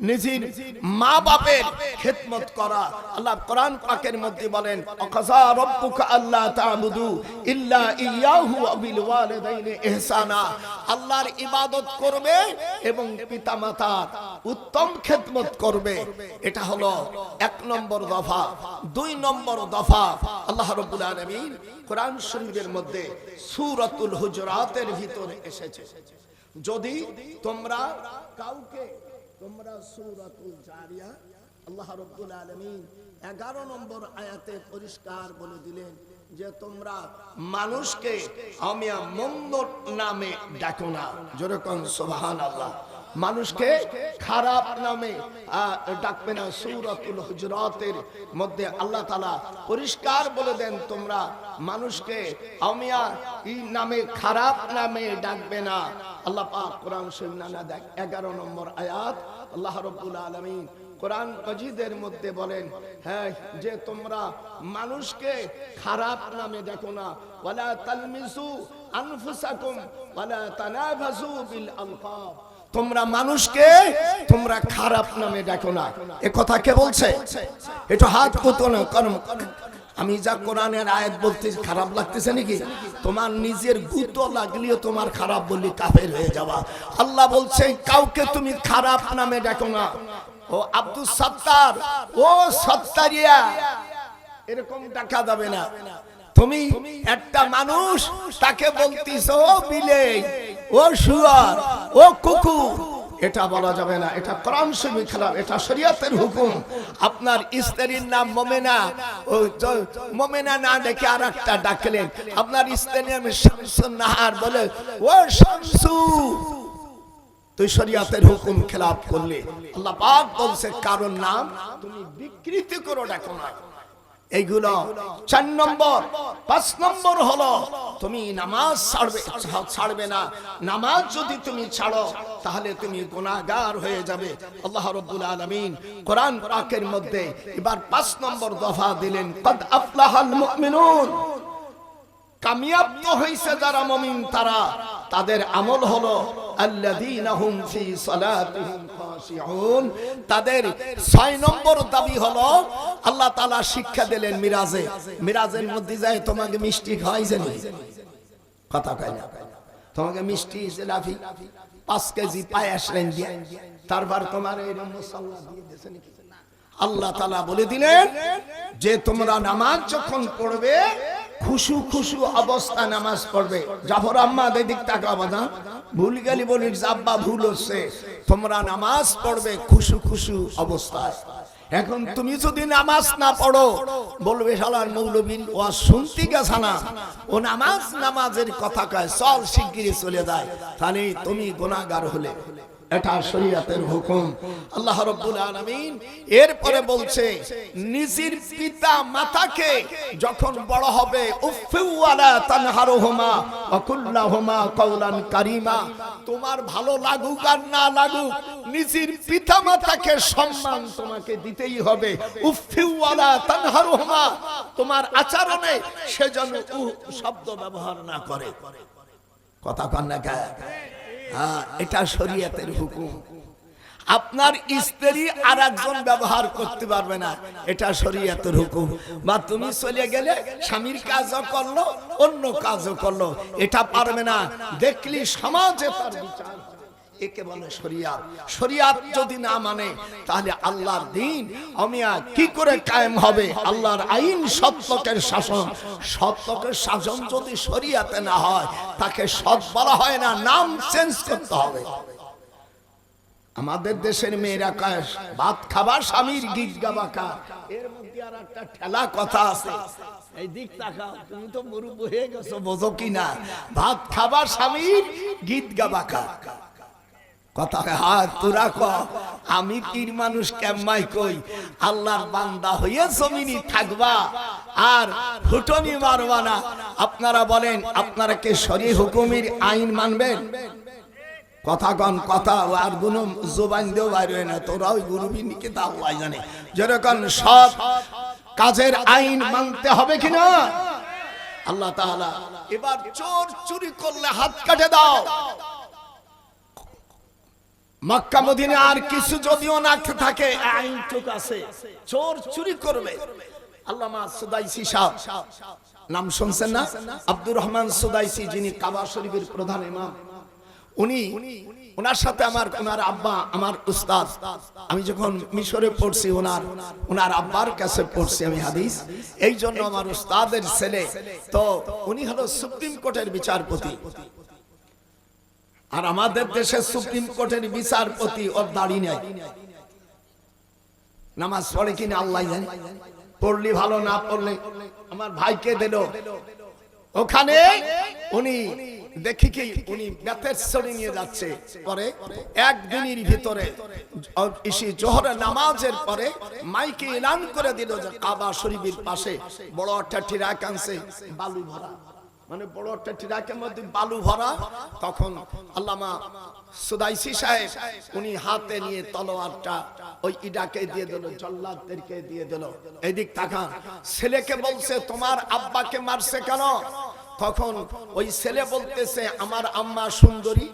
নিজের মা বাপের খেদমত করা। আল্লাহ কোরআন পাকের মধ্যে বলেন, আকাযা রাব্বুকা আল্লা তা'বুদু ইল্লা ইয়াহু ওয়া বিল ওয়ালিদাইনি ইহসানা। আল্লাহর ইবাদত করবে এবং পিতামাতার উত্তম খেদমত করবে। এটা হলো 1 নম্বর দফা। 2 নম্বর দফা আল্লাহ রাব্বুল আলামিন কোরআন শরীফের মধ্যে সূরাতুল হুজুরাতের ভিতরে এসেছে, যদি তোমরা কাউকে তোমরা সূরাতুল জারিয়া আল্লাহ রাব্বুল আলামিন 11 নম্বর আয়াতে পরিষ্কার বলে দিলেন যে তোমরা মানুষকে আমি মন্দ নামে ডাকো না। জোরে কোন সুবহানাল্লাহ। মানুষকে খারাপ নামে ডাকবে না। সূরাতুল হুজুরাতের মধ্যে আল্লাহ তাআলা পরিষ্কার বলে দেন তোমরা মানুষকে আমিয়া এই নামে খারাপ নামে ডাকবে না। আল্লাহ পাক কোরআন শরীফ 11 নম্বর আয়াত আল্লাহ রাব্বুল আলামিন কোরআন মাজিদের মধ্যে বলেন, হ্যাঁ, যে তোমরা মানুষকে খারাপ নামে দেখো না। ওয়ালা তালমিসু আনফুসাকুম ওয়ালা তানাবাসু বিল আলকাব। তোমরা মানুষকে তোমরা খারাপ নামে দেখো না। এ কথা কে বলছে? এটা হাত কত না কর্ম। আমি যা কোরআনের আয়াত বলতেছি খারাপ লাগতেছে নাকি? তোমার নিজের গুতো লাগলেও তোমার খারাপ বললি কাফের হয়ে যাবা। আল্লাহ বলছে কাউকে তুমি খারাপ নামে দেখো না। ও আব্দুল সত্তার, ও সত্তারিয়া, এরকম ডাকা যাবে না। তুমি একটা মানুষ তাকে বলতিছো বিলেই, ও শুয়ার, ও কুকুর, এটা বলা যাবে না। এটা কোরআন শরীফের খেলাফ, এটা শরীয়তের হুকুম। আপনার স্ত্রীর নাম মোমেনা, ও মোমেনা না ডেকে আরেকটা ডাকলেন। আপনার স্ত্রীর নাম শামসুন নাহার বলে, ও শামসু, তুই শরীয়তের হুকুম খেলাফ করলে। আল্লাহ পাক বলছে কারণ নাম তুমি বিকৃতি করো ডাকো না। এইগুলো 4 নম্বর। 5 নম্বর হলো তুমি নামাজ ছাড়বে না। নামাজ যদি তুমি ছাড়ো তাহলে তুমি গুনাহগার হয়ে যাবে। আল্লাহ রাব্বুল আলামিন কোরআন পাকের মধ্যে এবার 5 নম্বর দফা দিলেন, কদ আফলাহাল মুমিনুন। কামিয়াব তো হইছে যারা মুমিন, তারা তাদের আমল হলো আল্লাযীনা হুম ফি সালাতিহিম খাশিউন। তাদের 6 নম্বর দাবি হলো আল্লাহ তাআলা শিক্ষা দিলেন মিরাজে। মিরাজের মধ্যে যায় তোমাকে মিষ্টি খাওয়াইছে নি? কথা কয় না। তোমাকে মিষ্টি জিলাপি 5 কেজি পায়েস রেন দিয়ে তারপর তোমার এই মুসাল্লা দিয়ে দিয়েছে নাকি? আল্লাহ তাআলা বলে দিলেন যে তোমরা নামাজ যখন পড়বে খুশু খুশু অবস্থা নামাজ পড়বে। জাফর আহমদ এদিক তাকাবা না, ভুল গেলি বলিস আব্বা ভুল হচ্ছে। তোমরা নামাজ পড়বে খুশু খুশু অবস্থায়। এখন তুমি যদি নামাজ না পড়ো বলবে শালার মৌলবী ওয়াজ শুনতে গেছ না, ও নামাজের কথা কয়, চল শিগগিরই চলে যায়, তাহলে তুমি গুনাহগার হলে। এটা শরীয়তের হুকুম। আল্লাহ রাব্বুল আলামিন এরপরে বলছে নিজের পিতা মাতাকে যখন বড় হবে উফফু ওয়ালা তানহারুহুমা ওয়া কুল্লাহুমা কাওলান কারীমা। তোমার ভালো লাগুক আর না লাগুক নিজের পিতা মাতাকে সম্মান তোমাকে দিতেই হবে। উফফু ওয়ালা তানহারুহুমা, তোমার আচরণে সে যেন শব্দ ব্যবহার না করে। কথা কন না কে? এটা শরীয়তের হুকুম। আপনার স্ত্রী আর একজন ব্যবহার করতে পারবে না, এটা শরীয়তের হুকুম। বা তুমি চলে গেলে স্বামীর কাজও করলো অন্য কাজও করলো, এটা পারবে না। দেখলি সমাজে তার বিচার, একে বলে শরীয়ত। শরীয়ত যদি না মানে তাহলে আল্লাহর দ্বীন আমিয়া কি করে কায়েম হবে? আল্লাহর আইন, সত্যকের শাসন। সত্যকের শাসন যদি শরীয়তে না হয় তাকে সৎ বলা হয় না, নাম চেঞ্জ করতে হবে। আমাদের দেশের মেয়েরা কয় ভাত খাবার স্বামীর গীত গাবা কা। এর মধ্যে আর একটা ঠেলা কথা আছে, এই দিক তাকাও, তুমি তো মুরুব হয়ে গেছো, বোঝো কি না? ভাত খাবার স্বামীর গীত গাবা কা। কথা হাত তোরা ক, আমি পীর মানুষ কেমাই কই, আল্লাহর বান্দা হইয়া জমিনি থাকবা আর ফুটনি মারবা না। আপনারা বলেন, আপনারা কে শরীয়ত হুকুমের আইন মানবেন? কথা কন, কথা আর গুনো জবান দেও বাইরে না। তোরা ওই গুরুবি নিকে তা আল্লাহ জানে। যেরকম সব কাজের আইন মানতে হবে কিনা? আল্লাহ তাআলা এবার চোর চুরি করলে হাত কাটে দাও। মক্কা মদিনা আর কিছু যদিও না থাকে, আইন ঠিক আছে, চোর চুরি করবে। আল্লামা সুদাইসি সাহেব নাম শুনছেন না? আব্দুর রহমান সুদাইসি, যিনি কাবা শরীফের প্রধান ইমাম, উনি, ওনার সাথে ওনার আব্বা আমার উস্তাদ। আমি যখন মিশরে পড়ছি ওনার আব্বার কাছে পড়ছি আমি হাদিস, এই জন্য আমার উস্তাদের ছেলে। তো উনি হলো সুপ্রিম কোর্টের বিচারপতি। আর আমাদের দেশে সুপ্রিম কোর্টের বিচারপতি ওর দাড়ি নাই, নামাজ পড়ে কিনা আল্লাহ জানে, পড়লি ভালো, না পড়লে। আমার ভাইকে দিল ওখানে, উনি দেখি কি উনি বেতের ছড়ি নিয়ে যাচ্ছে, পরে একদিনের ভিতরে জোহরের নামাজের পরে মাইকে এলান করে দিল যে কাবা শরীফের পাশে বড় একটা ট্রাক আনছে বালু ভরা, মানে বড় একটা ট্রাকের মধ্যে বালু ভরা। তখন আল্লামা সুদাইসি সাহেব উনি হাতে নিয়ে তলোয়ারটা ওই ইডাকে দিয়ে দিল, জল্লাদদেরকে দিয়ে দিল, এদিক তাকান। ছেলেকে বলছে তোমার আব্বাকে মারছে কেন? তখন ওই ছেলে বলতেছে আমার আম্মা সুন্দরী,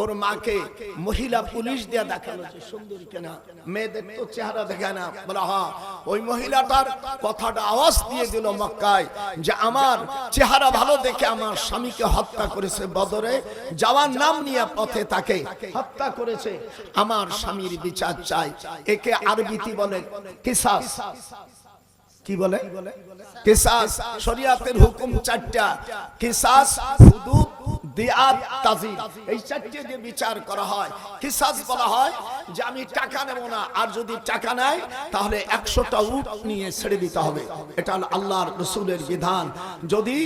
ওর মাকে মহিলা পুলিশ দিয়ে দেখালো যে সুন্দরী কেনা, মেয়েদের তো চেহারা দেখে না। বলা হ্যাঁ, ওই মহিলাটার কথাটা আওয়াজ দিয়ে দিল মক্কায় যে আমার চেহারা ভালো দেখে আমার স্বামীকে হত্যা করেছে, বদরে যাওয়ার নাম নিয়ে পথে তাকে হত্যা করেছে, আমার স্বামীর বিচার চাই। একে আরবিতে বলে কিসাস। কি বলে? কিসাস। শরিয়াতের হুকুম চারটা, কিসাস, হুদুদ, দিয়াত, তাজির, এই চারটি দিয়ে বিচার করা হয়। কিসাস বলা হয় যে আমি টাকা নেব না, আর যদি টাকা নেয় তাহলে 100টা উট নিয়ে ছেড়ে দিতে হবে। এটা আল্লাহর রাসূলের বিধান। যদি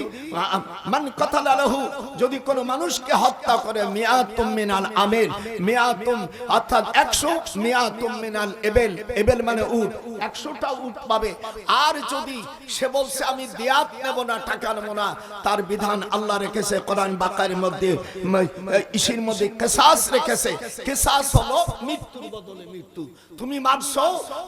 মান কাতালা লাহু, যদি কোনো মানুষকে হত্যা করে, মিয়াতুম মিনাল আমেল, মিয়াতুম অর্থাৎ 100, মিয়াতুম মিনাল এবেল, এবেল মানে উট, 100টা উট পাবে। আর যদি সে বলছে আমি দিয়াত নেব না, টাকা নেব না, তার বিধান আল্লাহ রেখেছে কোরআন বাকারের মধ্যে, ইসির মধ্যে কিসাস রেখেছে। কিসাস হলো মৃত্যুর বদলে মৃত্যু। তুমি মারছো,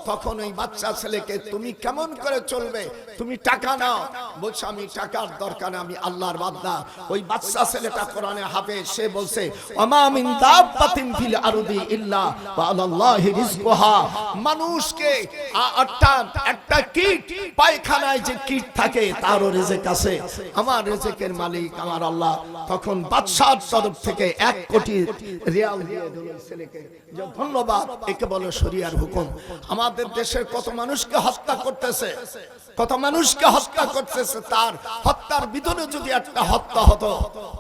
তখন ওই বাচ্চা ছেলেকে তুমি কেমন করে চলবে? তুমি টাকা নাও, বলছো আমি টাকার দরকার, আমি আল্লাহর বান্দা। ওই বাচ্চা ছেলেটা কোরআনে হাফেজ, সে বলছে ওমা মিন দাব্বাতিন ফিল আরদি ইল্লা ওয়া আলাল্লাহি রিজকুহা। মানুষকে একটা কীট পায়খানায় যে কীট থাকে তারও রিজিক আছে, আমার রিজিকের মালিক আমার আল্লাহ। তখন বাদশার তরফ থেকে 1 কোটি রিয়াল দিয়ে দিল ছেলেকে, যে ধন্যবাদ, একে বলে শরিয়ার হুকুম। আমাদের দেশের কত মানুষকে হত্যা করতেছে, কত মানুষকে হত্যা করতেছে, তার হত্যার বিধানে যদি একটা হত্যা হতো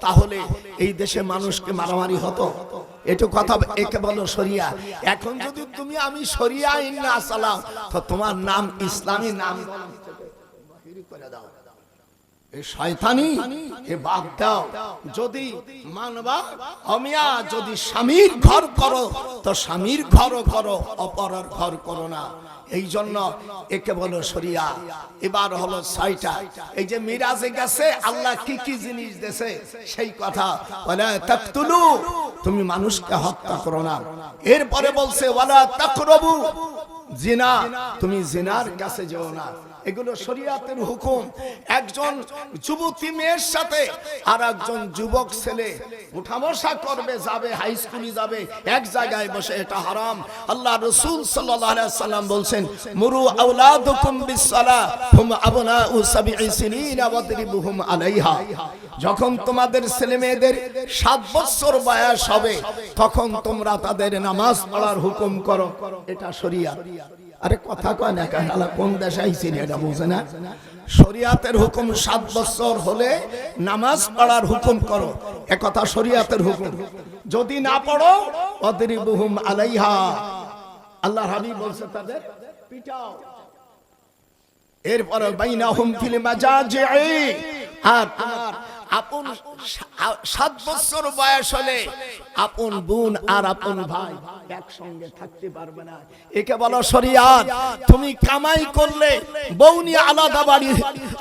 তাহলে এই দেশে মানুষকে মারামারি হতো। এটু কথা, একে বলো শরিয়া। এখন যদি তুমি আমি শরিয়া আইন না চালাও, তো তোমার নাম ইসলামী নাম বাহির করে দাও, এই শয়তানি এ বাদ দাও। যদি মানবা অমিয়া, যদি স্বামীর ঘর করো তো স্বামীর ঘরও করো, অপরের ঘর করো না। এই জন্য একে বলো শরিয়া। এবার হলো 6টা। এই যে মিরাজে গেছে আল্লাহ কি কি জিনিস দেছে সেই কথা, ওয়ালা তাকতুলু, তুমি মানুষকে হত্যা করো না। এরপরে বলছে ওয়ালা তাকরাবু জিনা, তুমি জিনার কাছে যেও না। এগুলো শরিয়াতের হুকুম। একজন যুবতী মেয়ের সাথে আর একজন যুবক ছেলে উঠা বসা করবে, যাবে হাই স্কুলে যাবে, এক জায়গায় বসে, এটা হারাম। আল্লাহ রাসূল সাল্লাল্লাহু আলাইহি ওয়াসাল্লাম বলছেন মুরু আওলাদুকুম বিসসালাহ হুম আবনাউ 7 সিনিনা ওয়াদরিবুহুম আলাইহা। যখন তোমাদের ছেলে মেয়েদের 7 বছর বয়স হবে তখন তোমরা তাদের নামাজ পড়ার হুকুম করো, এটা শরিয়াত। আরে কথা কয় না, কালা কোন দেশে আইছেন এটা বুঝে না? শরিয়াতের হুকুম 7 বছর হলে নামাজ পড়ার হুকুম করো, একথা শরিয়াতের হুকুম। যদি না পড়ো ওয়াদরিবুহুম আলাইহা, আল্লাহর হাবিব বলছে তাদের পিটাও। এরপর বাইনাহুম ফিল মাজাজি'i, আর তোমার আপন 7 বছর বয়স হলে আপন বোন আর আপন ভাই একসঙ্গে থাকতে পারবে না, একে বলো শরিয়াত। তুমি কামাই করলে বউ নিয়ে আলাদা বাড়ি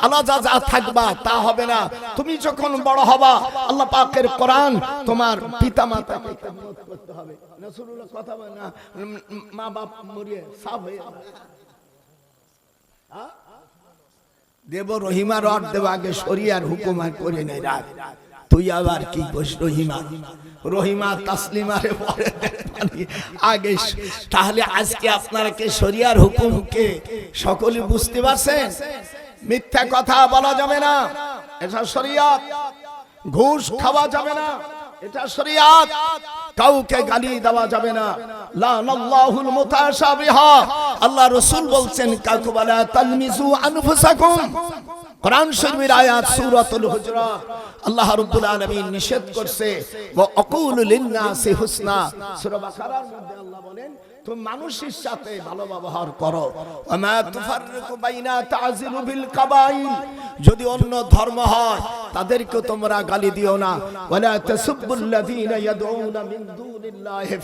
আলাদা যা থাকবা তা হবে না। তুমি যখন বড় হবা আল্লাহ পাকের কোরআন তোমার পিতামাতাকে খেদমত করতে হবে। রাসূলুল্লাহ কথা বলে না, মা বাপ মরিয়ে সাফ হয়ে যাবে। দেব রহিমা রড দেব, আগে শরিয়ার হুকুম আর করে নেই রাত। তুই আবার কি বস রহিমা রহিমা তাসলিমারে পরে আগে। তাহলে আজকে আপনারা কে শরিয়ার হুকুমকে সকলে বুঝতে পারছেন? মিথ্যা কথা বলা যাবে না, এটা শরিয়ত। ঘুষ খাওয়া যাবে না, এটা শরিয়ত। কাউকে গালি দেওয়া যাবে না। লানাল্লাহুল মুতাশাবিহা, আল্লাহ রাসূল বলছেন কাউকে বলা তালমিজু আনফুসাকুম। কোরআন শরীফের আয়াত সূরাতুল হুজুরাত, আল্লাহ রাব্বুল আলামিন নিষেধ করছে ওয়া আকুলু লিন-নাসি হুসনা। সূরা বাকারার মধ্যে আল্লাহ বলেন তুমি মানুষের সাথে ভালো ব্যবহার করো। ওয়া মা তুফাররিকু বাইনা তা'জিলু বিল কাবাইল, যদি অন্য ধর্ম হয় তাদেরকে তোমরা গালি দিও না। ওয়ালা তাসুবুল্লাযীনা ইয়াদউনা মিন দুনিল্লাহি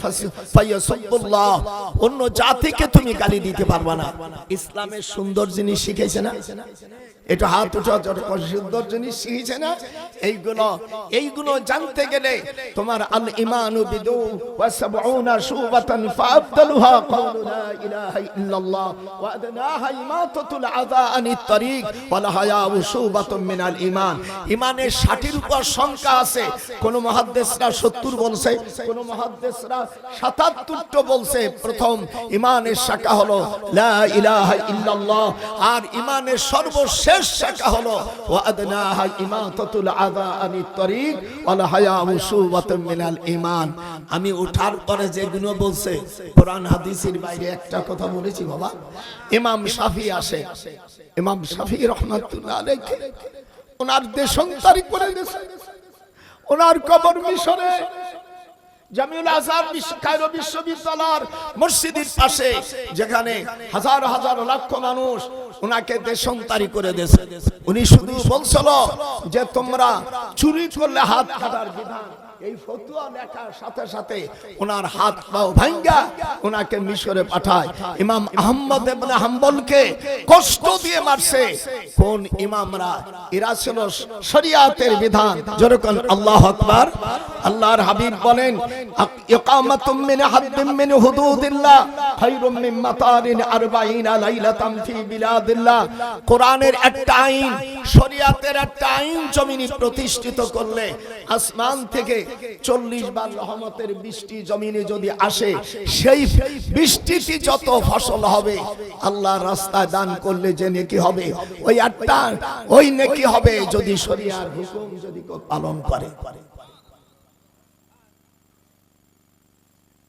ফায়াসুবুল্লাহ, অন্য জাতিকে তুমি গালি দিতে পারবে না। ইসলামের সুন্দর জিনিস শিখেছে না? এটা হাত উঠা সুন্দর জিনিস শিখেছে না? এইগুলো জানতে গেলে তোমার আল ঈমানু বিদু ওয়া সাবউনা শুবাতান ফাআফদালুহা কাউলু লা ইলাহা ইল্লাল্লাহ ওয়া আদনাহা ইমাতাতুল আযা আনিত তারিক ওয়াল হায়াউ শুবাতুম মিনাল ঈমান। ঈমানের 60 উপর সংখ্যা আছে। কোন মুহাদ্দিসরা 70 বলছে, কোন মুহাদ্দিসরা 77 বলছে। প্রথম ঈমানের শাখা হলো লা ইলাহা ইল্লাল্লাহ, আর ঈমানের সর্বশেষ শাখা হলো ওয়া আদনাহা ইমাতাতুল আযা আনিত তারিক ওয়াল হায়াউ শুবাতুম মিনাল ঈমান। আমি ওঠার পরে যেগুলো বলছে কোরআন হাদিসের বাইরে একটা কথা বলেছি বাবা। ইমাম শাফি আসে, ইমাম শাফি রাহমাতুল্লাহ আলাইহি ওনার দেশান্তরি করে দিয়েছে। ওনার কবর মিশরে জামিউল আজহার কায়রো বিশ্ববিদ্যালয়ের মসজিদের পাশে, যেখানে হাজার হাজার লক্ষ মানুষ ওনাকে দেশান্তরি করে দিয়েছে। উনি শুধু বলছিল যে তোমরা চুরি করলে হাত কাটার বিধান। এই ফতোয়া লেখার সাথে সাথে ওনার হাত পাও ভাঙ্গা ওনাকে মিশরে পাঠায়। ইমাম আহমদ ইবনে হাম্বলকে কষ্ট দিয়ে মারছে। কোন ইমামরা? এরা ছিল শরিয়াতের বিধান। যেরকম আল্লাহু আকবার। আল্লাহর হাবিব বলেন ইকামাতুম মিন হাদ্দিন মিন হুদুদিল্লাহ খায়রুম মিন মাতারিন 40 লাইলাতান ফি বিলাদিল্লাহ। কোরআনের একটা আইন, শরিয়াতের একটা আইন জমিনে প্রতিষ্ঠিত করলে আসমান থেকে 40 বার রহমতের বৃষ্টি জমিনে যদি আসে, সেই বৃষ্টিতে যত ফসল হবে আল্লাহর রাস্তায় দান করলে যে নেকি হবে, ওই নেকি হবে যদি শরিয়ার হুকুম যদি পালন করে।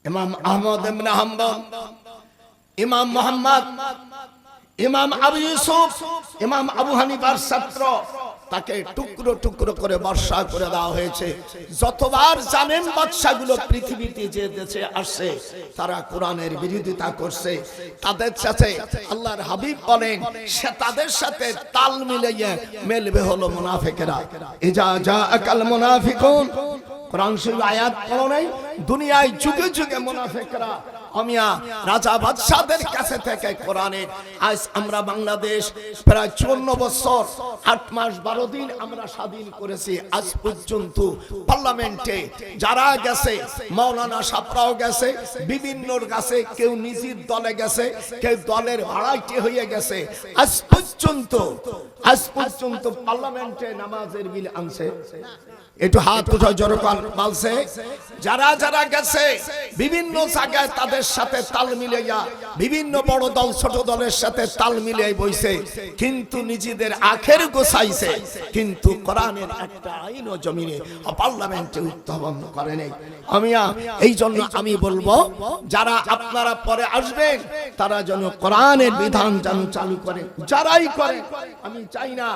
ইমাম আহমদ ইবনে হাম্বল, ইমাম মুহাম্মদ, ইমাম আবু ইউসুফ, ইমাম আবু হানিফার ছাত্র, তাকে টুকরো টুকরো করে বর্ষা করে দেওয়া হয়েছে। যতবার জানেন বাদশাগুলো পৃথিবীতে যে দেশে আসছে তারা কোরআনের বিরোধিতা করছে, তাদের সাথে আল্লাহর হাবিব বলেন সে তাদের সাথে তাল মিলিয়ে মেলবে হলো মুনাফিকেরা। ইজা জাআকাল মুনাফিকুন, কোরআন শরীফ আয়াত পড়ো নাই? দুনিয়ায় যুগে যুগে মুনাফিকরা অমিয়া রাজা বাদশাদের কাছে থেকে কোরআনের আজ আমরা বাংলাদেশ প্রায় 54 বছর 8 মাস 12 দিন আমরা স্বাধীন করেছি। আজ পর্যন্ত পার্লামেন্টে যারা গেছে, মাওলানা সাহেবরাও গেছে, বিভিন্নর কাছে, কেউ নিজের দলে গেছে, কেউ দলের ভাড়াইতে হয়ে গেছে। আজ পর্যন্ত পার্লামেন্টে নামাজের বিল আনছে? একটু হাত উঠাও জোরকান বলছে। যারা যারা গেছে বিভিন্ন জায়গায় তাদের সাথে তাল মিলাইয়া, বিভিন্ন বড় দল ছোট দলের সাথে তাল মিলিয়ে বইছে, কিন্তু নিজেদের আখের গোছাইছে, কিন্তু কোরআনের একটা আইন ও জমিনে পার্লামেন্টে উত্থাপন করে নাই। এই জন্য আমি বলবো যারা আপনারা পরে আসবেন তারা যেন কোরআনের বিধান যেন চালু করে, যারাই করে আমি চাই না।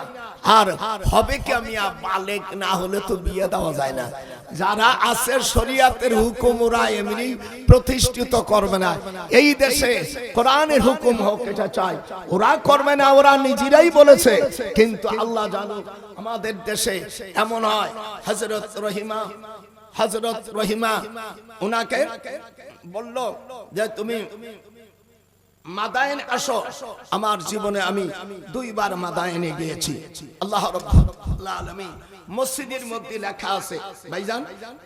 আর হবে কি বালেক না হলে তো বিয়ে দেওয়া যায় না। যারা আছে শরিয়াতের হুকুম ওরা এমনি প্রতিষ্ঠিত করবে না। এই দেশে কোরআনের হুকুম হোক এটা চাই, ওরা করবে না, ওরা নিজেরাই বলেছে। কিন্তু আল্লাহ জানুক আমাদের দেশে এমন হয়। হযরত রহিমা উনাকে বলল যে তুমি মাদায়েন আসো। আমার জীবনে আমি 2 বার মাদায়েনে গিয়েছি। আল্লাহ রাব্বুল আলামিন মসজিদের মধ্যে লেখা আছে ভাইজান,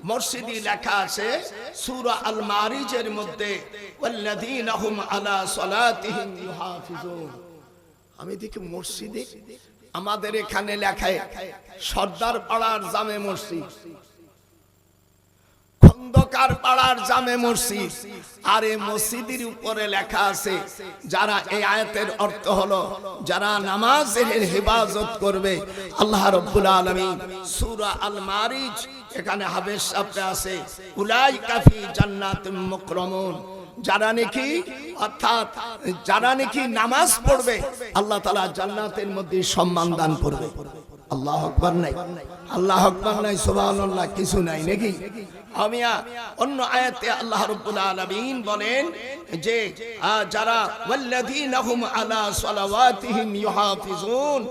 মসজিদে লেখা আছে সূরা আল মারিজের মধ্যে ওয়াল্লাযীনা হুম আলা সালাতিহিম ইউহাফিজুন। আমি দেখি মসজিদে আমাদের এখানে লেখায় সর্দার পাড়ার জামে মসজিদ, খন্দকার পাড়ার জামে মসজিদ, আর এই মসজিদের উপরে লেখা আছে যারা এই আয়াতের অর্থ হলো যারা নামাজের হেফাজত করবে আল্লাহ রাব্বুল আলামিন সূরা আল মারিজ এখানে হাবেশ শব্দ আছে উলাইকা ফি জান্নাতিন মুকরামুন, যারা নাকি অর্থাৎ যারা নাকি নামাজ পড়বে আল্লাহ তাআলা জান্নাতের মধ্যে সম্মান দান করবে। আল্লাহু আকবার নাই, আল্লাহু আকবার নাই, সুবহানাল্লাহ কিছু নাই নাকি? আমিয়া অন্য আয়াতে আল্লাহ রাব্বুল আলামিন বলেন যে যারা ওয়াল্লাযীনা হুম আলা সালাওয়াতিহিম ইউহাফিজুন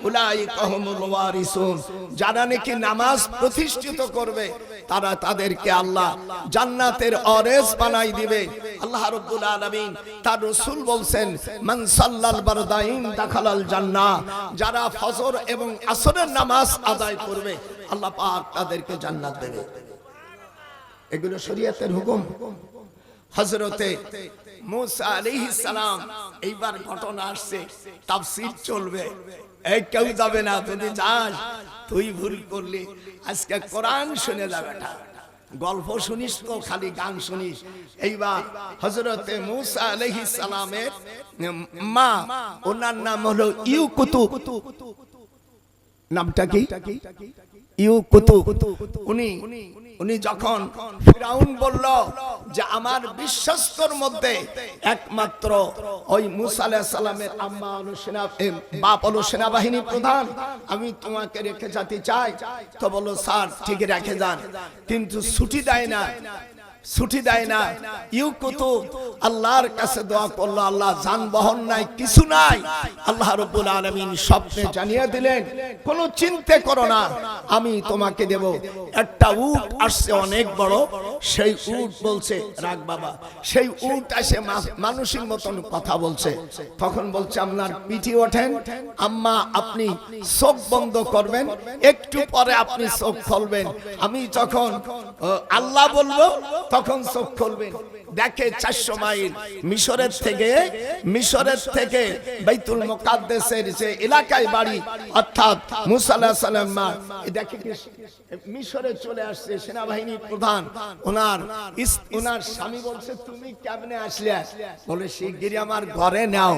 উলাইকা হুমুল ওয়ারিসুন, যারা নাকি নামাজ প্রতিষ্ঠিত করবে তারা তাদেরকে আল্লাহ জান্নাতের ওয়ারিস বানাই দিবে। আল্লাহ রাব্বুল আলামিন তার রাসূল বলেন মান সাল্লাল বারদাইন দাখালাল জান্নাহ, যারা ফজর এবং আসরের নামাজ আদায় করবে আল্লাহ পাক তাদেরকে জান্নাত দেবে। এগুলো শরীয়তের হুকুম। হযরতে মুসা আলাইহিস সালাম এইবার ঘটনা আসছে, তাফসীর চলবে, এই কেউ যাবে না, যদি যাস তুই ভুল করলি। আজকে কোরআন শুনে যাবে না, গল্প শুনিস তো খালি গান শুনিস। এইবার হযরতে মুসা আলাইহিস সালামের মা, ওনার নাম হলো ইউকুতু, নামটা কি? ইউকুতু। উনি যখন ফিরাউন বলল যে আমার বিশ্বস্তর মধ্যে একমাত্র ওই মুসা আলাইহিস সালামের আম্মা হলো বাপ হলো সেনাবাহিনী প্রধান, আমি তোমাকে রেখে যেতে চাই, তো বলো স্যার ঠিক রেখে যান, কিন্তু ছুটি দেয় না, ছুটি দেয় না। ইউকুতু আল্লাহর কাছে দোয়া করলো, আল্লাহ যানবাহন নাই, কিছু নাই। আল্লাহ রাব্বুল আলামিন স্বপ্নে জানিয়ে দিলেন কোনো চিন্তা করো না, আমি তোমাকে দেব। একটা উট আসছে অনেক বড়, সেই উট বলছে রাখ বাবা, সেই উট এসে মানুষের মতন কথা বলছে। তখন বলছে আপনার পিঠে ওঠেন, আম্মা আপনি চোখ বন্ধ করবেন, একটু পরে আপনি চোখ খুলবেন, আমি যখন আল্লাহ বলবো তখন চোখ খুলবেন। দেখে 400 মাইল মিশরের থেকে বাইতুল মুকাদ্দাসের যে এলাকায় বাড়ি, অর্থাৎ মুসা আলাইহিস সালাম মা দেখে মিশরে চলে আসছে সেনাবাহিনী প্রধান। ওনার স্বামী বলছে তুমি কেমনে আসলে? বলে শিগগিরই আমার ঘরে নাও।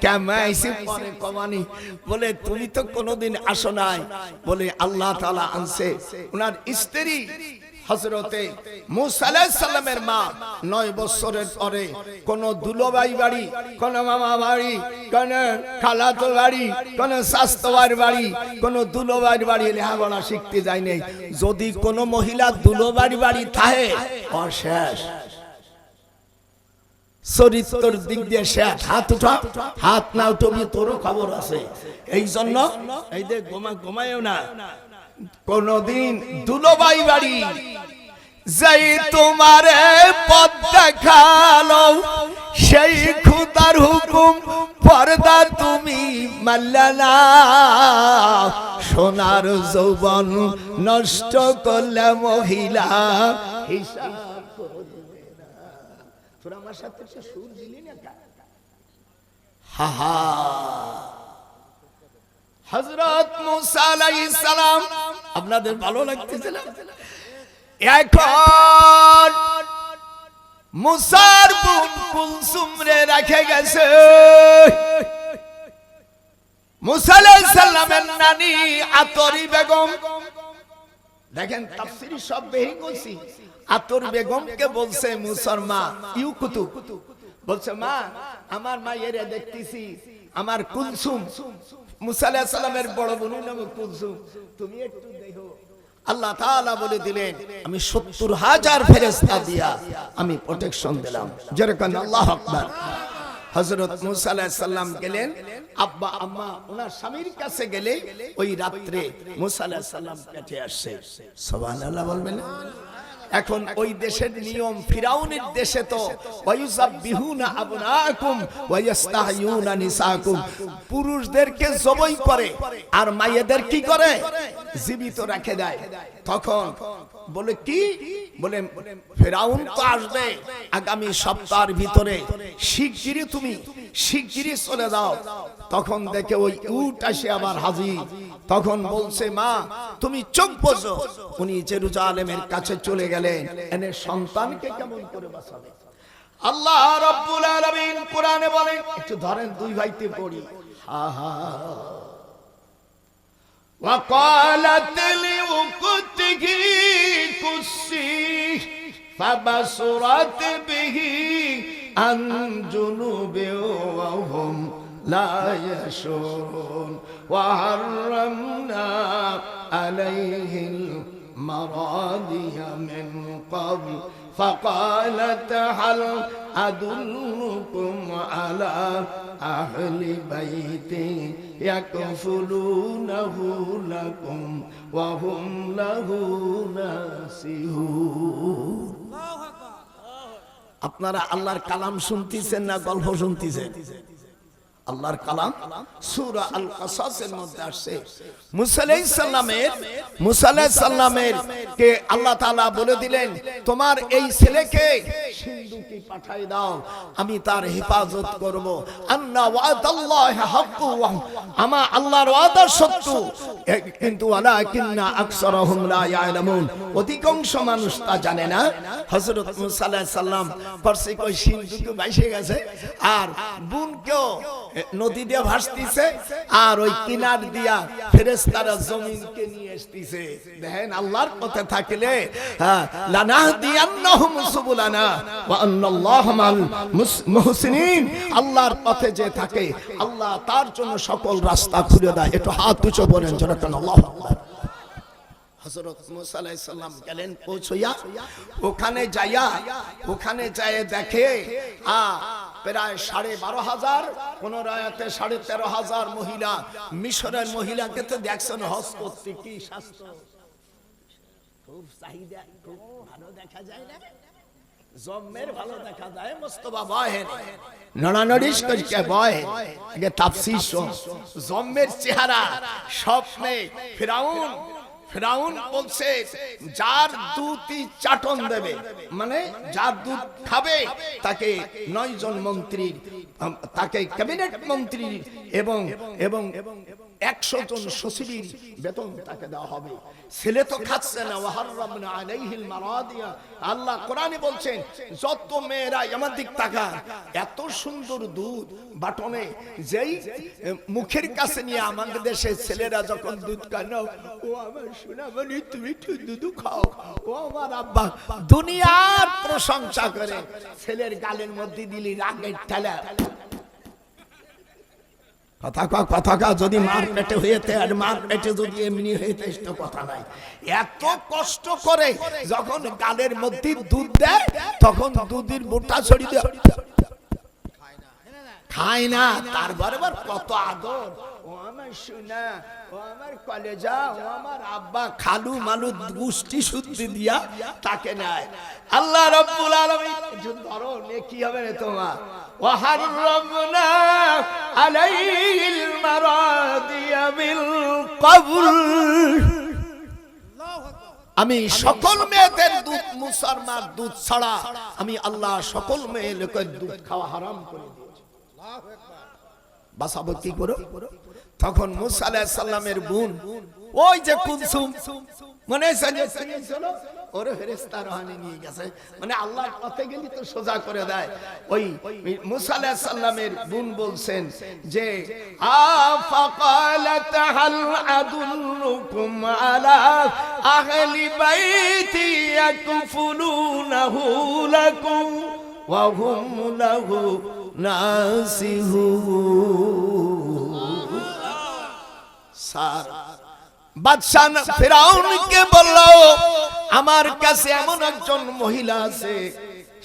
কেমনে আইছি পরে কমানি, বলে তুমি তো কোনোদিন আসো নাই। বলে আল্লাহ তাআলা আনছে। ওনার স্ত্রী হযরতে মুসা আলাইহিস সালামের মা 9 বছরের পরে কোন দুলোবাই বাড়ি, কোন মামা বাড়ি, কোন খালাতো বাড়ি, কোন শাস্ত্রবার বাড়ি, কোন দুলোবাই বাড়ি লেখাপড়া শিখতে যায় নাই। যদি কোন মহিলা দুলোবাই বাড়ি থাকে অশেষ চরিত্রের দিক দিয়ে শেষ। হাত উঠা, হাত না উঠবি তোরও খবর আছে। এই জন্য এই যে ঘুমায়ও না কোনদিন দুলোবাই বাড়ি যাই তোমারে পথ দেখালো, সেই খুদার হুকুম পর্দা তুমি মানলে না, সোনার যৌবন নষ্ট করলে মহিলা হিসাব করবে না। তোরা আমার সাথে সুর দিলি না? হা হা। হযরত মুসা আলাইহিস সালাম, আপনাদের ভালো লাগতেছিল? এখন মুসার বোন কুলসুম রে রেখে গেছে। মুসা আলাইহিস সালামের নানি আতরি বেগম, দেখেন তাফসীর সব বেহি কইছি। আতর বেগমকে বলছে মুসার মা ইউকুতু, বলছে মা আমার মায়ের দেখতেছি আমার কুলসুম, মুসা আলাইহিস সালামের বড় বোনের নাম কুলসুম, তুমি একটু দেখো। আল্লাহ তাআলা বলে দিলেন আমি 70,000 ফেরেশতা দিয়া আমি প্রোটেকশন দিলাম। যেরকম আল্লাহু আকবার। হযরত মুসা আলাইহিস সালাম গেলেন, আব্বা আম্মা ওনার স্বামীর কাছে গেলে ওই রাতে মুসা আলাইহিস সালাম পেটে আসছে। সুবহানাল্লাহ বলবেন। এখন ওই দেশের নিয়ম, ফিরাউনের দেশে তো ওয়ায়ুযাবিহুনা আবনাকুম ওয়ায়াস্তাহয়ুনা নিসাকুম, পুরুষদেরকে জবাই করে আর মায়েদের কি করে? জীবিত রেখে দেয়। তখন বলে কি? বলে ফিরাউন তো আসবে আগামী সপ্তাহের ভিতরে, শিগগিরই তুমি শিগগিরই চলে যাও। তখন দেখে ওই উট আসে আবার হাজির। তখন বলছে, মা তুমি চোখ বোঝো। উনি জেরুজালেমের কাছে চলে গেলেন, এনে সন্তানকে কেমন করে বাঁচাবে। আল্লাহ রাব্বুল আলামিন কোরআনে বলেন, একটু ধরেন দুই ভাইতে পড়ি। وقالت لأخته قصيه فبصرت به عن جنوب وهم لا يشعرون وحرمنا عليه المراضي من قبل فقالت هل أدلكم على أهل بيت يكفلونه لكم وهم له ناصحون। আপনারা আল্লাহর কালাম শুনতেছেন না গল্প শুনতেছেন? আল্লাহর কালাম সূরা আল কাসাসের মধ্যে আসছে। মুসা আলাইহিস সালামের কে আল্লাহ তাআলা বলে দিলেন, তোমার এই ছেলেকে সিন্ধুকে পাঠিয়ে দাও, আমি তার হেফাজত করব। আন্না ওয়াদাল্লাহি হাক্কু, আমা আল্লাহর ওয়াদা সত্য, কিন্তু ওয়ালাকিন্না আকসারহুম লা ইয়ালামুন, অধিকাংশ মানুষ তা জানে না। হযরত মুসা আলাইহিস সালাম পরসে কই সিন্ধুকে ভাসে গেছে, আর বোনকেও নদী দিয়ে ভাসতিছে, আর ওই কিনার দিয়া ফেরেশতারা জমিনকে নিয়ে আসতিছে। দেখেন আল্লাহর পথে থাকলে লানাহদিয়ান্নাহুম সুবুলানা ওয়া আন্নাল্লাহা মাল মুহসিনিন, আল্লাহর পথে যে থাকে আল্লাহ তার জন্য সকল রাস্তা খুলে দেয়। একটু হাত উঁচু করেন জোরে কেন আল্লাহু আকবার। হযরত মুসা আলাইহিস সালাম গেলেন, পৌঁছইয়া ওখানে যায় দেখে প্রায় 12,500, 15,000 13,500 মহিলা। মিশরের মহিলাকে তো দেখছেন হজ করতে কি স্বাস্থ্য, খুব চাহিদা, খুব ভালো দেখা যায় না, জম্মের ভালো দেখা যায়। মুস্তাফা বহেন নড়ানড়িশ করে বহেন, আগে তাফসীর জম্মের চেহারা স্বপ্নে ফিরাউন বলছে যার দুধই চাটন দেবে, মানে যার দুধ খাবে তাকে 9 জন মন্ত্রী, তাকে ক্যাবিনেট মন্ত্রী এবং 100 জন সচিবের বেতন তাকে দেওয়া হবে। ছেলে তো খাচ্ছে না। ওয়াহাররামনা আলাইহিল মারাদিয়া, আল্লাহ কোরআনে বলছেন যত মেয়েরা আমার দিক তাকায়, এত সুন্দর দুধ বাটনে যেই মুখের কাছে নিয়ে আমাদের দেশের ছেলেরা যখন দুধ খায়, না ও আমার সোনামণি তুমি একটু দুধ খাও, ও আমার আব্বা, দুনিয়ার প্রশংসা করে। ছেলের গালের মধ্যে দিলি রাগের ঠেলা, কথা যদি মার পেটে হয়েছে, আর মার পেটে যদি এমনি হয়েছে তো কথা নাই। এত কষ্ট করে যখন গালের মধ্যে দুধ দেয়, তখন দুধের বোটা ছড়িয়ে দেয়, খায় না। তারপরে কত আদর, ও আমার সোনা, ও আমার কলেজা, ও আমার আব্বা, খালু মালু গুষ্টি শুদ্ধি দিয়া তাকে নেয়। আল্লাহ রাব্বুল আলামিন ধরো নেকি হবে না তোমার। وحرمنا عليه المراضي بالقبل, আমি সকল মেয়েদের দুধ, মুসলমান দুধ ছাড়া আমি আল্লাহ সকল মেয়েদের দুধ খাওয়া হারাম করে দিয়েছি। বাসাবো কি করো? তখন মুসা আলাইহিস সালামের বোন ওই যে কুলসুম, মনে ছিল ওরে ফেরেশতা রহানি নিয়ে গেছে, মানে আল্লাহর পথে গেলি তো সোজা করে দেয়। ওই মুসা আলাইহিস সালামের বোন বলছেন যে আফাকালাত হাল আদুল্লুকুম আলা আহলি বাইতি ইয়াকফুলুনাহু লাকুম ওয়া হুম লাহু নাসিহুন। বাদশা ফিরাউনকে বলল, আমার কাছে এমন একজন মহিলা আছে,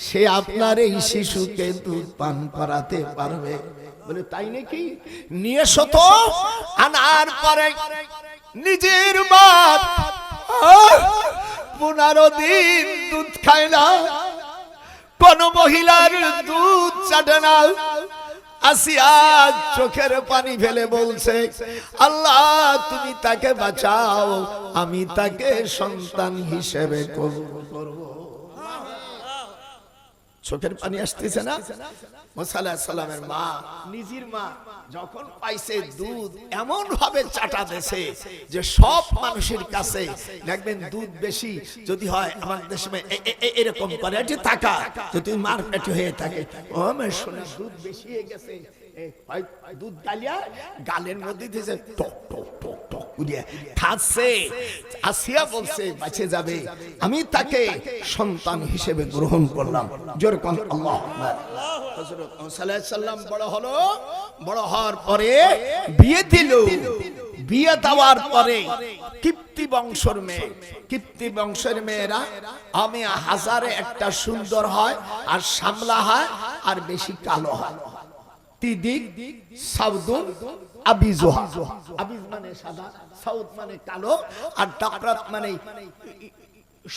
সে আপনার এই শিশুকে দুধ পান করাতে পারবে। বলে তাই নাকি? নিয়ে এসো তো। আনার পরে নিজের বাপ 15 দিন দুধ খায় না, কোন মহিলার দুধ চাটে না। আসিয়া চোখের পানি ফেলে বলছে, আল্লাহ তুমি তাকে বাঁচাও, আমি তাকে সন্তান হিসেবে কবুল করব। চোখের পানি আসতেছে না? মুসা আলাইহিস সালামের মা, নিজের মা যখন পাইছে দুধ এমন ভাবে চাটা দেছে যে সব মানুষের কাছে দেখবেন দুধ বেশি যদি হয় আমাদের দেশে এরকম করে এটি টাকা যদি মার পেটে হয়ে থাকে, ও আমার সোনা দুধ বেশি হয়ে গেছে, দুধ ডালিয়া গালের মধ্যে দিয়েছে, টক টক টক টক করে খাচ্ছে। আসিয়া বলছে বাঁচে যাবে, আমি তাকে সন্তান হিসেবে গ্রহণ করলাম। জোরে কোন আল্লাহু আকবার। হযরত মুসা আলাইহিস সালাম বড় হলো, বড় হওয়ার পরে বিয়ে দিল। বিয়ে দেওয়ার পরে কিপ্তি বংশের মেয়ে, কিপ্তি বংশের মেয়েরা আমি হাজারে একটা সুন্দর হয় আর সামলা হয় আর বেশি কালো হয়। তিদিক সাউদুন আবিজুহা, আবিজ মানে সাদা, সাউদ মানে কালো, আর ডাকরাত মানে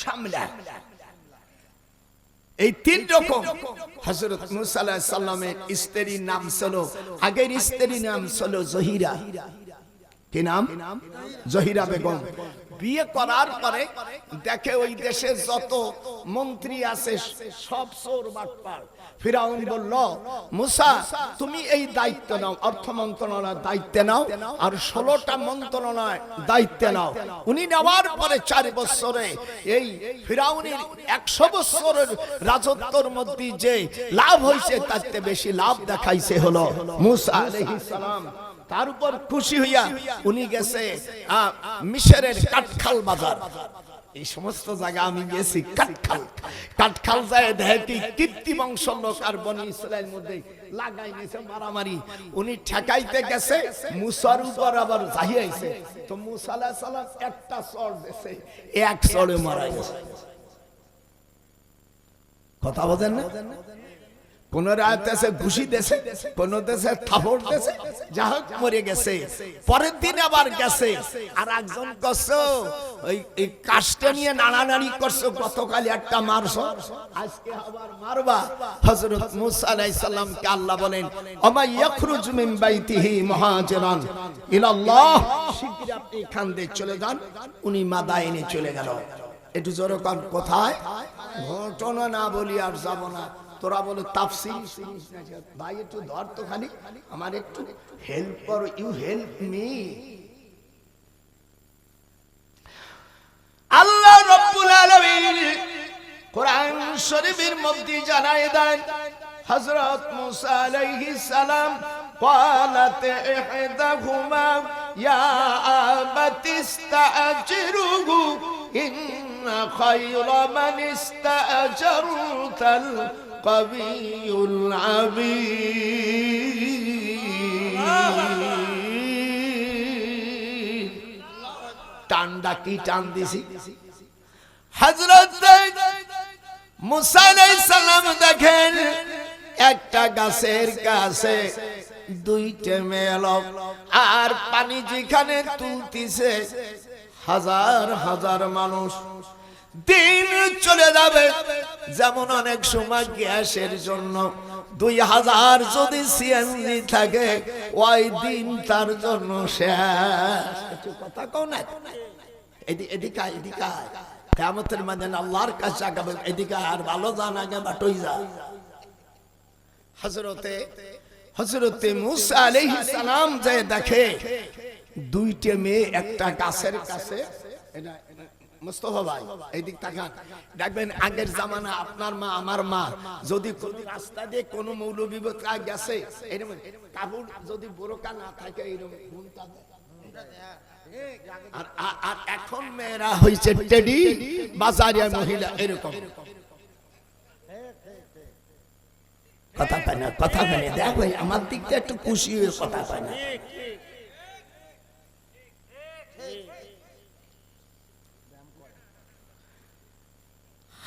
সামলা। এই তিন রকম। হযরত মুসা আলাইহিস সালামের স্ত্রীর নাম ছিল, আগের স্ত্রীর নাম ছিল জহিরা। কি নাম? জহিরা বেগম। বিয়ে করার পরে দেখে ওই দেশে যত মন্ত্রী আছে সব চোর বাটপার। ফিরাউন বলল, মুসা তুমি এই দায়িত্ব নাও, অর্থ মন্ত্রণালয়ের দায়িত্ব নাও আর 16টা মন্ত্রণালয়ের দায়িত্ব নাও। উনি নেওয়ার পরে 4 বছরে এই ফিরাউনের 100 বছরের রাজত্বের মধ্যে যে লাভ হয়েছে তার চেয়ে বেশি লাভ দেখাইছে হলো মুসা আলাইহিস সালাম। তার উপর খুশি হইয়া উনি গেছে মিশরের কাঠখাল বাজার। এই সমস্ত জায়গা আমি গেছি, কাঠখাল, কাঠখাল যায় দেখি কীর্তি বংশ লোক আর বনি ইসরায়েলের মধ্যে লাগাই নিয়েছে মারামারি। উনি ঠেকাইতে গেছে, মুসার উপর আবার জাহিয়াইছে, তো মুসা আলাইহিস সালাম একটা চড় দিয়েছে, এক চড়ে মারা গেছে। কথা বলেন না? কোন রাতে ঘুষি দেশে, কোন দেশে থাপড় দেশে, যা হোক মরে গেছে। পরের দিন আবার গেছে আর একজন করছো ওই কাস্টে নিয়ে নাড়ানাড়ি করছো, গতকাল একটা মারছো আজকে আবার মারবা। হযরত মুসা আলাইহিস সালামকে আল্লাহ বলেন, আমা ইয়াখরুজ মিন বাইতিহি মুহাজিরান ইলাল্লাহ, শিগগির আপনি এখান থেকে চলে যান। উনি মাদায়েনে চলে গেল। একটু জোরে কোন, কোথায়? ঘটনা না বলি আর যাব না। তোরা বলে তাফসীর ভাই, একটু ধর তো খালি, আমার একটু হেল্প করো, ইউ হেল্প মি। আল্লাহ রাব্বুল আলামিন কোরআন শরীফের মধ্যে জানায় দেন, হযরত মুসা আলাইহিস সালাম قالت إحداهما يا أبت استأجره إن خير من استأجرت القوي العميد। টান্ডা কি টান দিছি। হযরত মুসা আলাইহিস সালাম দেখেন একটা গাছের কাছে দুইটা মেয়ে লোক, আর পানি যেখানে তুলতিছে হাজার হাজার মানুষ। দিন চলে যাবে, যেমন অনেক সময় গ্যাসের জন্য 2000 যদি সিএনজি থাকে ওই দিন তার জন্য শেষ। কথা কও না, এদিকে এদিকে কিয়ামতের ময়দানে আল্লাহর কাছে আগাবে, এদিকে আর ভালো জান আগে বাটই যা। হযরতে মুসা আলাইহিস সালাম যে দেখে দুইটা মেয়ে একটা গাছের কাছে। মুস্তাফা ভাই এইদিক তাকান, দেখবেন আগের জামানা আপনার মা আমার মা যদি কোন রাস্তা দিয়ে কোন মৌলবী গেছে, এরকম কাপড় যদি বোরকা না থাকে এরকম ঘুমটা দেয়। আর এখন মেয়েরা হইছে টেডি বাজারিয়া মহিলা এরকম। কথা পায় না, কথা পায় না। দেখ ভাই আমার দিক থেকে একটু খুশি হয়ে কথা পায় না।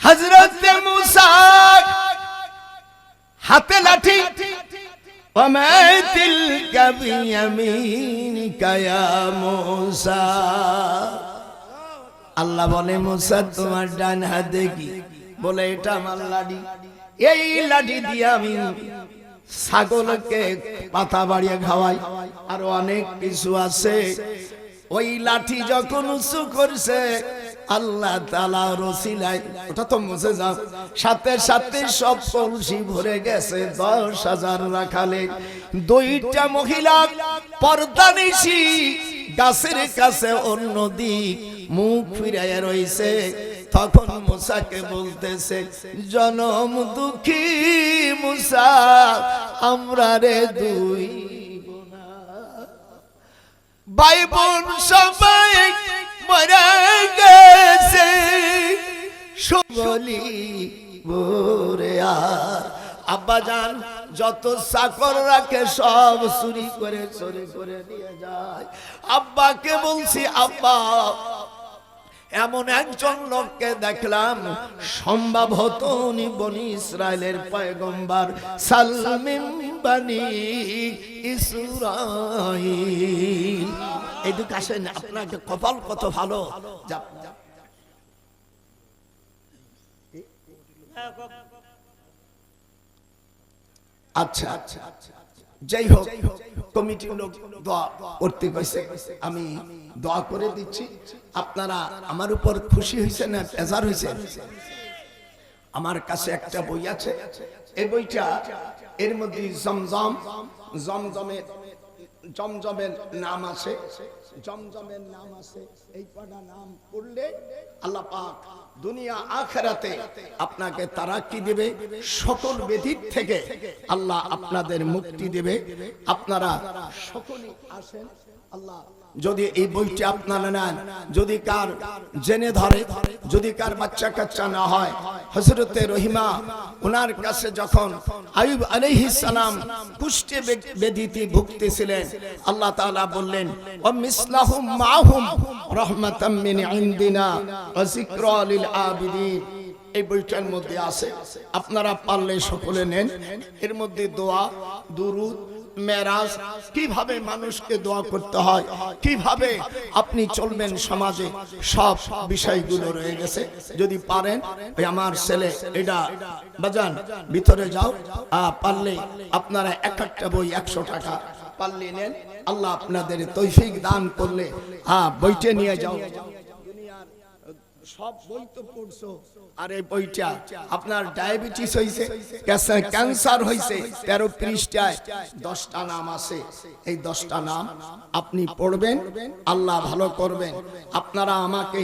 হযরত মুসা হাতে লাঠি, ওমা তিলকা বিয়ামিনিকা ইয়া মুসা। আল্লাহ বলে মুসা তোমার ডান হাতে কি? বলে এটা আমার লাঠি, এই লাঠি দিয়ে আমি ছাগলকে পাতা বাড়িয়ে খাওয়াই, আর অনেক কিছু আছে। ওই লাঠি যখন উঁচু করছে আল্লাহ তাআলা রসিলায় ওটা তো মুছে যাও, সাথে সাথে সব কলসি ভরে গেছে 10,000 রাখালে। দুইটা মহিলা পর্দানিশি গাছের কাছে অন্য দিক মুখ ফিরাইয়া রইছে। তখন মুসাকে বলতেছে, জনম দুঃখী মুসা, আমরা রে দুই ভাই বোন সবাই মরে গেছে, বলি বরে আর আব্বাজান যত চাকর রাখে সব চুরি করে নিয়ে যায়। আব্বাকে বলছি, আব্বা এমন একজন লোককে দেখলাম, সম্ভবত উনি বনি ইসরায়েলের পয়গম্বর সালমিন বনি ইসরাইল। এদিকে আসেন, আপনাকে কপাল কত ভালো। আচ্ছা যাই হোক, কমিটির লোক দোয়া করতে কইছে, আমি দোয়া করে দিচ্ছি। আপনারা আমার উপর খুশি হয়েছে না বেজার হয়েছে? আমার কাছে একটা বই আছে, এই বইটা এর মধ্যে জমজমের নাম আছে, জমজমের নাম আছে। এই কটা নাম পড়লে আল্লাহ পাক দুনিয়া আখিরাতে আপনাকে তারাক্কি দিবে, সকল ব্যাধি থেকে আল্লাহ আপনাদের মুক্তি দিবে। আপনারা সকলেই আসেন। আল্লাহ যদি এই বইটি আপনারা নেন, যদি কার জেনে ধরে, যদি কার বাচ্চা কাচ্চা না হয়, হযরতে রহিমা ওনার কাছে যখন আইয়ুব আলাইহিস সালাম কুষ্ঠে ব্যাধিতে ভুগতেছিলেন, আল্লাহ তাআলা বললেন, ওয়া মিসলাহুম মাহুম রাহমাতাম মিন ইনদিনা ওয়া যিকরা লিল আবিদিন। এই বইটার মধ্যে আছে, আপনারা পারলে সকলে নেন। এর মধ্যে দোয়া, দুরুদ, মেরাজ, কিভাবে মানুষকে দোয়া করতে হয়, কিভাবে আপনি চলবেন সমাজে, সব বিষয়গুলো রয়ে গেছে। যদি পারেন ওই আমার ছেলে এটা বাজান ভিতরে যাও, পারলে আপনারা এক একটা বই 100 টাকা পারলে নেন। আল্লাহ আপনাদের তৌফিক দান করলে বইটা নিয়ে যাও। সব বই তো পড়ছো, আর এই বইটা আপনার ডায়াবেটিস হইছে, ক্যান্সার হইছে, 13 পৃষ্ঠায় 10টা নাম আছে। এই 10টা নাম আপনি পড়বেন, আল্লাহ ভালো করবেন। আপনারা আমাকে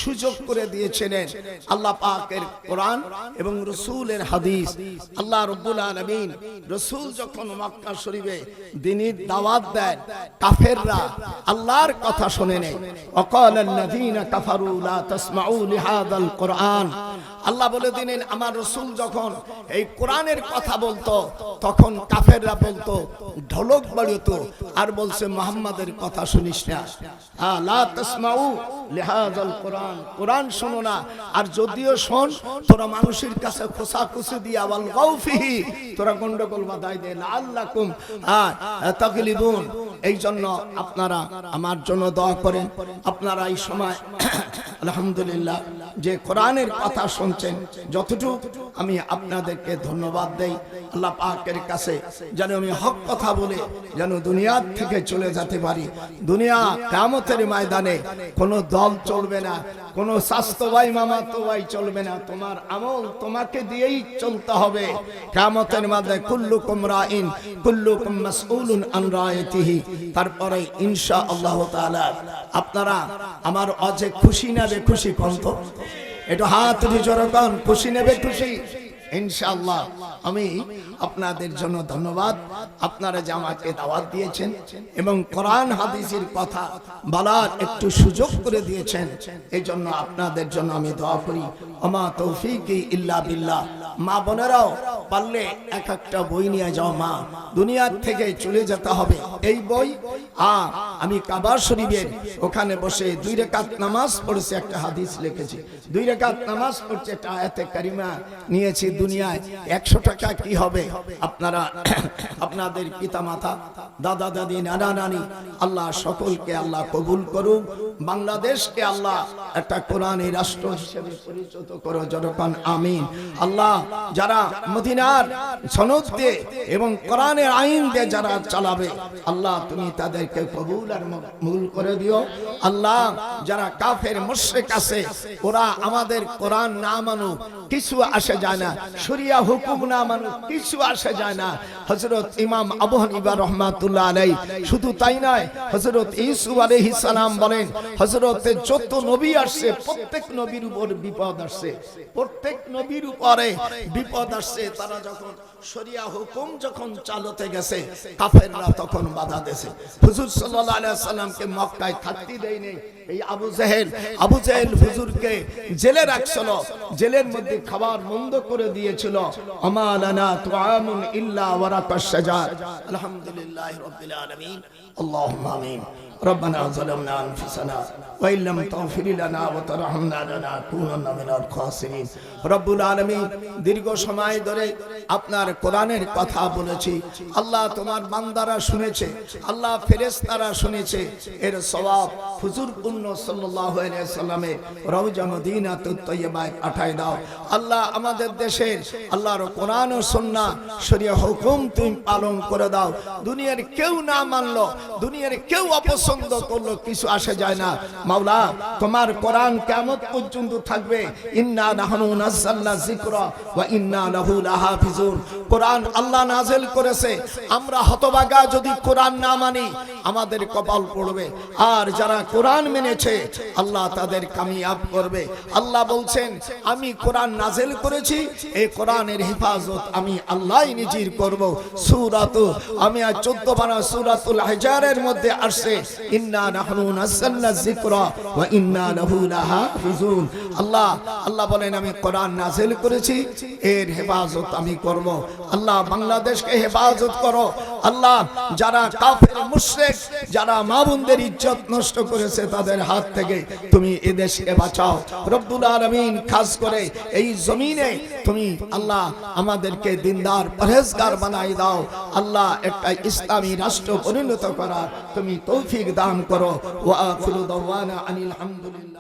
সুযোগ করে দিয়েছিলেন আল্লাহ পাকের কোরআন এবং রাসূলের হাদিস। আল্লাহ রাব্বুল আলামিন রাসূল যখন মক্কা শরীফে দ্বীনের দাওয়াত দেন, কাফেররা আল্লাহর কথা শুনে নেয়। ওয়াকালাল্লাযীনা কাফারু লা তাসমাউ লিহাযাল কোরআন। আল্লাহ বলে দিলেন, আমার রাসূল যখন এই কোরআনের কথা বলতো, তখন কাফেররা বলতো, ঢোলক বাজাতো আর বলছে মুহাম্মাদের কথা শুনিস না, লা তাসমাউ লিহাযাল কোরআন, কোরআন শোনো না। আর যদিও শোন, তোরা মানুষের কাছে খোসাখুসি দিয়া ওয়াল গাউফিহি, তোরা গন্ডগোল বাধাই দে, লাআল্লাকুম তাগলিবুন। এই জন্য আপনারা আমার জন্য দোয়া করেন। আপনারা এই সময় আলহামদুলিল্লাহ যে কোরআনের কথা শুনছেন, যতটুকু আমি আপনাদেরকে ধন্যবাদ দেই। আল্লাহ পাকের কাছে যেন আমি হক কথা বলে যেন দুনিয়া থেকে চলে যেতে পারি। দুনিয়া কিয়ামতের ময়দানে কোনো দল চলবে না, কোনো স্বাস্থ্য ভাই মামাতো ভাই চলবে না, তোমার আমল তোমাকে দিয়েই চলতে হবে। কিয়ামতের মধ্যে কুল্লুকুম রাইন কুল্লুকুম মাসউলুন আন রায়াতিহি। তারপরে ইনশাআল্লাহ তাআলা আপনারা আমার অজে খুশি নেবে, খুশি কন্ত একটু হাত জোরে কোন, খুশি নেবে, খুশি ইনশাআল্লাহ। আমি আপনাদের জন্য ধন্যবাদ, আপনারা যে আমাকে দাওয়াত দিয়েছেন এবং কোরআন হাদিসের কথা বলার একটু সুযোগ করে দিয়েছেন, এই জন্য আপনাদের জন্য আমি দোয়া করি। ওমা তৌফিকি ইল্লা বিল্লাহ। মা বোনেরাও পারলে এক একটা বই নিয়ে যাও, মা দুনিয়ার থেকে চলে যেতে হবে। এই বই আমি কাবা শরীফের ওখানে বসে 2 রাকাত নামাজ পড়েছি, একটা হাদিস লিখেছি, 2 রাকাত নামাজ পড়ছি, একটা আয়াতে কারিমা নিয়েছি। দুনিয়ায় 100 টাকা কি হবে? আপনারা আপনাদের পিতা মাতা, দাদা দাদি, নানা নানি, আল্লাহ সকলকে আল্লাহ কবুল করুন। বাংলাদেশকে আল্লাহ একটা কোরআনী রাষ্ট্র হিসেবে পরিচিত করো, জনগণ আমিন। আল্লাহ যারা মদিনা মদিনার সনদ দিয়ে এবং কোরআনের আইন দিয়ে যারা চালাবে আল্লাহ তুমি তাদেরকে কবুল আর মকবুল করে দিও। আল্লাহ যারা কাফের মুশরিক আছে ওরা আমাদের কোরআন না মানুক কিছু আসে যায় না, শরিয়া হুকুম না মানুক কিছু আসে যায় না। হযরত ইমাম আবু হানিফা রাহমাতুল্লাহ আলাইহি শুধু তাই নয়, হযরত ইউসুফ আলাইহিস সালাম বলেন হযরতে যত নবী আসছে প্রত্যেক নবীর উপর বিপদ আসছে, প্রত্যেক নবীর উপরে বিপদ আসছে। তারা যখন শরিয়া হুকুম যখন চালতে গেছে কাফেররা তখন বাধা দিয়েছে। হুজুর সাল্লাল্লাহু আলাইহি ওয়াসাল্লামকে মক্কায় থাকতে দেয়নি। এই আবু জেহেল হুজুরকে জেলে রাখছিল, জেলের মধ্যে খাবার বন্ধ করে দিয়েছিল। আমালানা তুআমুন ইল্লা ওয়ারাকাশ শাজার। আলহামদুলিল্লাহি রাব্বিল আলামিন। আল্লাহুম্মা আমিন। ربنا ظلمنا أنفسنا وإن لم تغفر لنا وترحمنا لنكونن من الخاسرين। রব্বুল আলামিন দীর্ঘ সময় ধরে আপনার কোরআনের কথা বলেছি, আল্লাহ তোমার বান্দারা শুনেছে, আল্লাহ ফেরেশতারা শুনেছে, এর সওয়াব হুজুর সাল্লাল্লাহু আলাইহি ওয়াসাল্লামের রওজা মদিনাতুত তয়্যিবায় পাঠায় দাও। আল্লাহ আমাদের দেশের আল্লাহর কোরআন ও সুন্নাহ শরিয়া হুকুম তুমি পালন করে দাও। দুনিয়ার কেউ না মানলো, দুনিয়ার কেউ অপছন্দ করলো কিছু আসে যায় না। মাওলা তোমার কোরআন কিয়ামত পর্যন্ত থাকবে। ইন্না নাহনু নাযালনা যিকরা ওয়া ইন্না লাহু লাহাফিজুন। কোরআন আল্লাহ নাযিল করেছে, আমরা হতভাগা যদি কোরআন না মানি আমাদের কপাল পড়বে। আর যারা কোরআন মেনেছে আল্লাহ তাদের কামিয়াব করবে। আল্লাহ বলছেন আমি কোরআন নাযিল করেছি, এই কোরআনের হেফাজত আমি আল্লাহই নিজের করব। সূরাত আমি 14 পারা সূরাতুল হিজরের মধ্যে আসছে ইন্না নাহনু নাযালনা যিকরা ওয়া ইন্না লাহু লাহাফিজুন। আল্লাহ বলেন আমি কোরআন নাযিল করেছি, এর হেফাজত আমি করব। আল্লাহ বাংলাদেশকে হেফাজত করো। আল্লাহ যারা কাফের মুশরিক, যারা মা বোনদের ইজ্জত নষ্ট করেছে তাদের হাত থেকে তুমি এই দেশকে বাঁচাও। রব্বুল আলামিন খাস করে এই জমিনে তুমি আল্লাহ আমাদেরকে দিনদার পরহেজগার বানাই দাও। আল্লাহ একটা ইসলামী রাষ্ট্র পরিণত করার তুমি তৌফিক দান করো। ওয়া আখিরু দাওয়ানা আনিল হামদুলিল্লাহ।